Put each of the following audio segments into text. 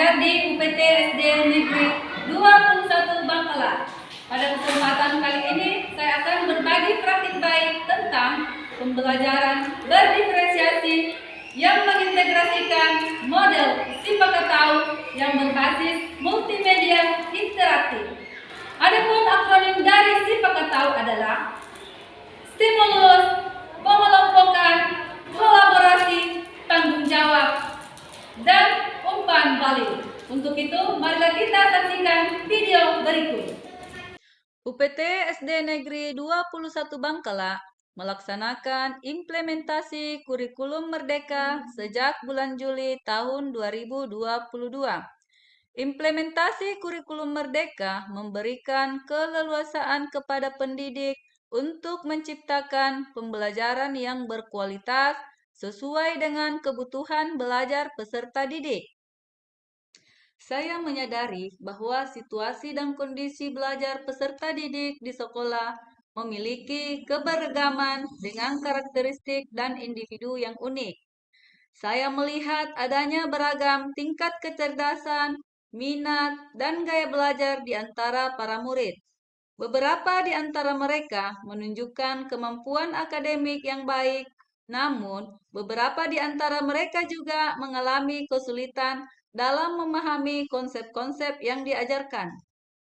belajar di UPT SD Negeri 21 Bangkala. Pada kesempatan kali ini, saya akan berbagi praktik baik tentang pembelajaran berdiferensiasi yang mengintegrasikan model Sipakatau yang berbasis multimedia interaktif. Adapun akronim dari Sipakatau adalah stimulus, pengelompokan, kolaborasi, tanggung jawab, dan umpan balik. Untuk itu, marilah kita saksikan video berikut. UPT SD Negeri 21 Bangkala melaksanakan implementasi kurikulum Merdeka sejak bulan Juli tahun 2022. Implementasi kurikulum Merdeka memberikan keleluasaan kepada pendidik untuk menciptakan pembelajaran yang berkualitas sesuai dengan kebutuhan belajar peserta didik. Saya menyadari bahwa situasi dan kondisi belajar peserta didik di sekolah memiliki keberagaman dengan karakteristik dan individu yang unik. Saya melihat adanya beragam tingkat kecerdasan, minat, dan gaya belajar di antara para murid. Beberapa di antara mereka menunjukkan kemampuan akademik yang baik, namun beberapa di antara mereka juga mengalami kesulitan dalam memahami konsep-konsep yang diajarkan.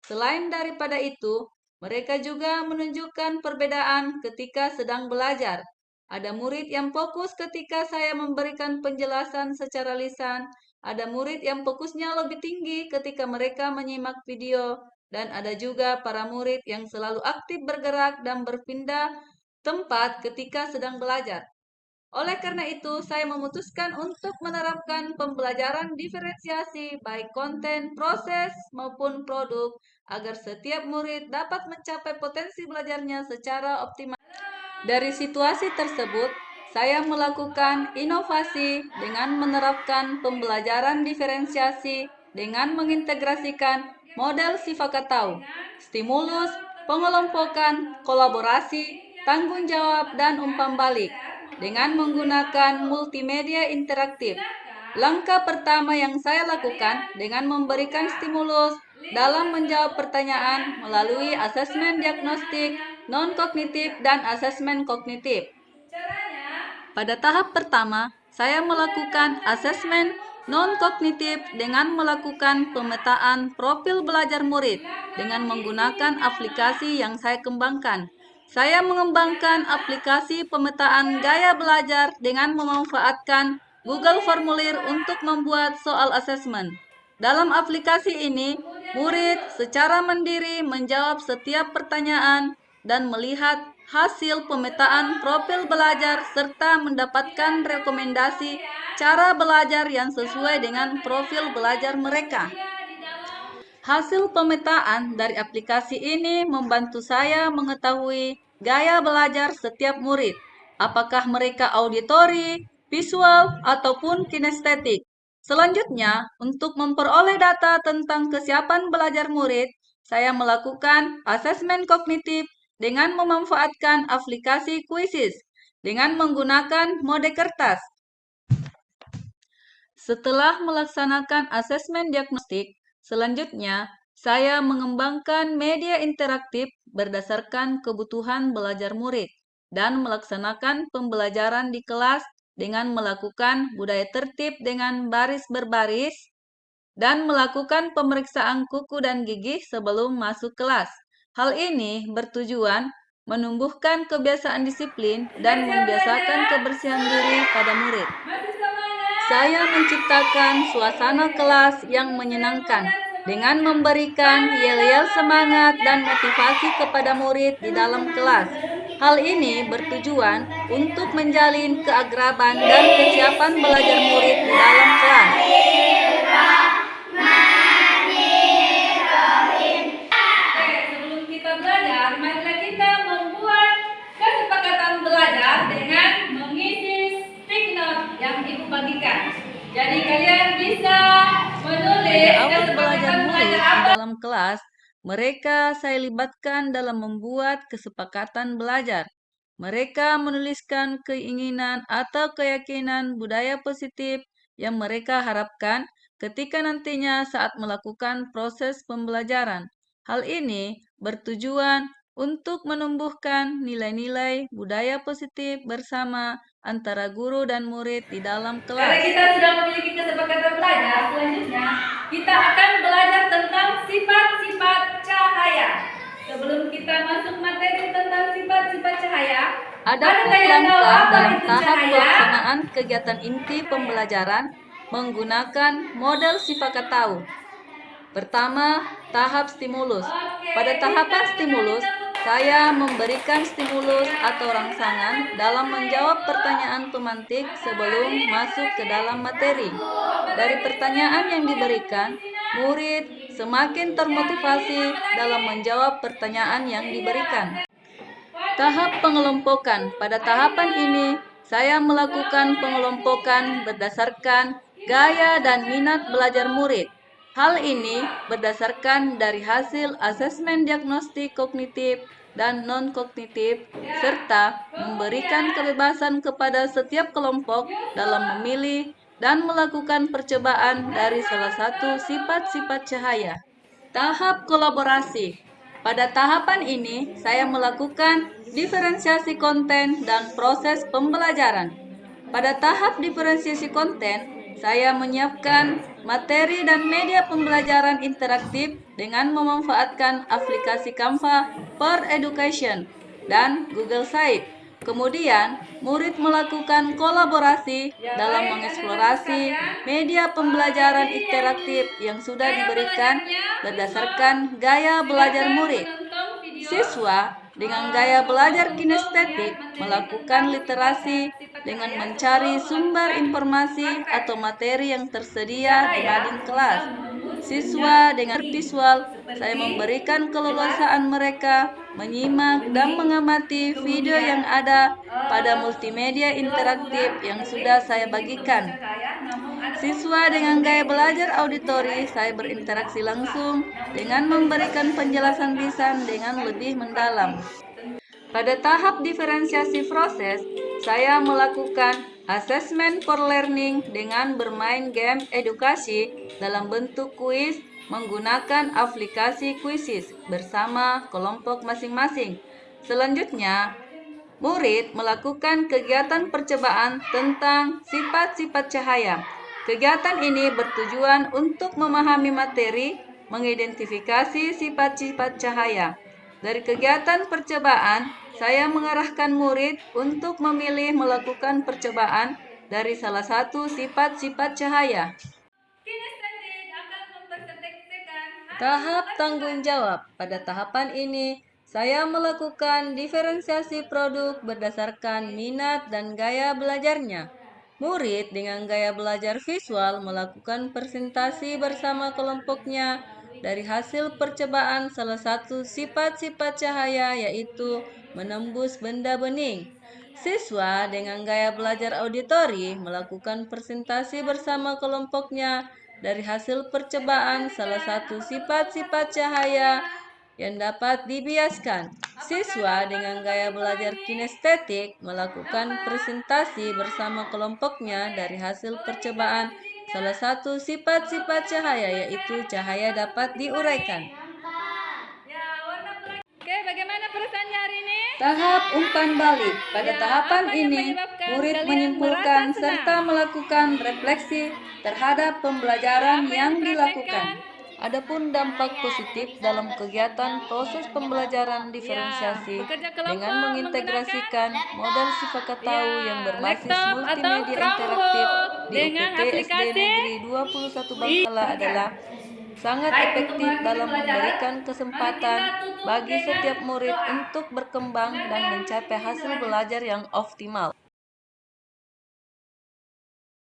Selain daripada itu, mereka juga menunjukkan perbedaan ketika sedang belajar. Ada murid yang fokus ketika saya memberikan penjelasan secara lisan, ada murid yang fokusnya lebih tinggi ketika mereka menyimak video, dan ada juga para murid yang selalu aktif bergerak dan berpindah tempat ketika sedang belajar. Oleh karena itu, saya memutuskan untuk menerapkan pembelajaran diferensiasi baik konten, proses, maupun produk agar setiap murid dapat mencapai potensi belajarnya secara optimal. Dari situasi tersebut, saya melakukan inovasi dengan menerapkan pembelajaran diferensiasi dengan mengintegrasikan model Sifakatau, stimulus, pengelompokan, kolaborasi, tanggung jawab, dan umpan balik dengan menggunakan multimedia interaktif. Langkah pertama yang saya lakukan dengan memberikan stimulus dalam menjawab pertanyaan melalui asesmen diagnostik, non-kognitif, dan asesmen kognitif. Pada tahap pertama, saya melakukan asesmen non-kognitif dengan melakukan pemetaan profil belajar murid dengan menggunakan aplikasi yang saya kembangkan. Saya mengembangkan aplikasi pemetaan gaya belajar dengan memanfaatkan Google Formulir untuk membuat soal asesmen. Dalam aplikasi ini, murid secara mandiri menjawab setiap pertanyaan dan melihat hasil pemetaan profil belajar serta mendapatkan rekomendasi cara belajar yang sesuai dengan profil belajar mereka. Hasil pemetaan dari aplikasi ini membantu saya mengetahui gaya belajar setiap murid, apakah mereka auditori, visual, ataupun kinestetik. Selanjutnya, untuk memperoleh data tentang kesiapan belajar murid, saya melakukan asesmen kognitif dengan memanfaatkan aplikasi Quizzes dengan menggunakan mode kertas. Setelah melaksanakan asesmen diagnostik, selanjutnya saya mengembangkan media interaktif berdasarkan kebutuhan belajar murid dan melaksanakan pembelajaran di kelas dengan melakukan budaya tertib dengan baris berbaris dan melakukan pemeriksaan kuku dan gigi sebelum masuk kelas. Hal ini bertujuan menumbuhkan kebiasaan disiplin dan membiasakan kebersihan diri pada murid. Saya menciptakan suasana kelas yang menyenangkan dengan memberikan yel-yel semangat dan motivasi kepada murid di dalam kelas. Hal ini bertujuan untuk menjalin keakraban dan kesiapan belajar murid di dalam kelas. Sebelum kita belajar, marilah kita membuat kesepakatan belajar dengan mengisi stick note yang Ibu bagikan. Jadi kalian bisa menulis Awal belajar murid di apa. dalam kelas, mereka saya libatkan dalam membuat kesepakatan belajar. Mereka menuliskan keinginan atau keyakinan budaya positif yang mereka harapkan ketika nantinya saat melakukan proses pembelajaran. Hal ini bertujuan untuk menumbuhkan nilai-nilai budaya positif bersama antara guru dan murid di dalam Karena kelas. kita sudah memiliki kesepakatan belajar, selanjutnya kita akan belajar tentang sifat-sifat cahaya. Sebelum kita masuk materi tentang sifat-sifat cahaya, Adapun adakah yang tahu langkah apa dalam itu tahap cahaya? pelaksanaan kegiatan inti pembelajaran menggunakan model Sifakatau. Pertama, tahap stimulus. Pada tahapan stimulus, saya memberikan stimulus atau rangsangan dalam menjawab pertanyaan pemantik sebelum masuk ke dalam materi. Dari pertanyaan yang diberikan, murid semakin termotivasi dalam menjawab pertanyaan yang diberikan. Tahap pengelompokan. Pada tahapan ini, saya melakukan pengelompokan berdasarkan gaya dan minat belajar murid. Hal ini berdasarkan dari hasil asesmen diagnostik kognitif dan non-kognitif, serta memberikan kebebasan kepada setiap kelompok dalam memilih dan melakukan percobaan dari salah satu sifat-sifat cahaya. Tahap kolaborasi. Pada tahapan ini, saya melakukan diferensiasi konten dan proses pembelajaran. Pada tahap diferensiasi konten, saya menyiapkan materi dan media pembelajaran interaktif dengan memanfaatkan aplikasi Canva for Education dan Google Sites. Kemudian, murid melakukan kolaborasi dalam mengeksplorasi media pembelajaran interaktif yang sudah diberikan berdasarkan gaya belajar murid. Siswa dengan gaya belajar kinestetik melakukan literasi dengan mencari sumber informasi atau materi yang tersedia di mading kelas. Siswa dengan visual, saya memberikan keleluasaan mereka menyimak dan mengamati video yang ada pada multimedia interaktif yang sudah saya bagikan. Siswa dengan gaya belajar auditori, saya berinteraksi langsung dengan memberikan penjelasan lisan dengan lebih mendalam. Pada tahap diferensiasi proses, saya melakukan asesmen for learning dengan bermain game edukasi dalam bentuk kuis menggunakan aplikasi Quizzes bersama kelompok masing-masing. Selanjutnya, murid melakukan kegiatan percobaan tentang sifat-sifat cahaya. Kegiatan ini bertujuan untuk memahami materi, mengidentifikasi sifat-sifat cahaya. Dari kegiatan percobaan, saya mengarahkan murid untuk memilih melakukan percobaan dari salah satu sifat-sifat cahaya. Kinestetik akan memperdeteksikan Tahap tanggung jawab. Pada tahapan ini, saya melakukan diferensiasi produk berdasarkan minat dan gaya belajarnya. Murid dengan gaya belajar visual melakukan presentasi bersama kelompoknya dari hasil percobaan salah satu sifat-sifat cahaya, yaitu menembus benda bening. Siswa dengan gaya belajar auditori melakukan presentasi bersama kelompoknya dari hasil percobaan salah satu sifat-sifat cahaya yang dapat dibiaskan. Siswa dengan gaya belajar kinestetik melakukan presentasi bersama kelompoknya dari hasil percobaan salah satu sifat-sifat cahaya, yaitu cahaya dapat diuraikan. Oke, bagaimana perasaannya hari ini? Tahap umpan balik. Pada tahapan ini, murid menyimpulkan serta melakukan refleksi terhadap pembelajaran yang dilakukan. Adapun dampak positif dalam kegiatan proses pembelajaran diferensiasi dengan mengintegrasikan model Sifakatau yang berbasis multimedia interaktif di UPT SD Negeri 21 Bangkala adalah sangat efektif dalam memberikan kesempatan bagi setiap murid untuk berkembang dan mencapai hasil belajar yang optimal.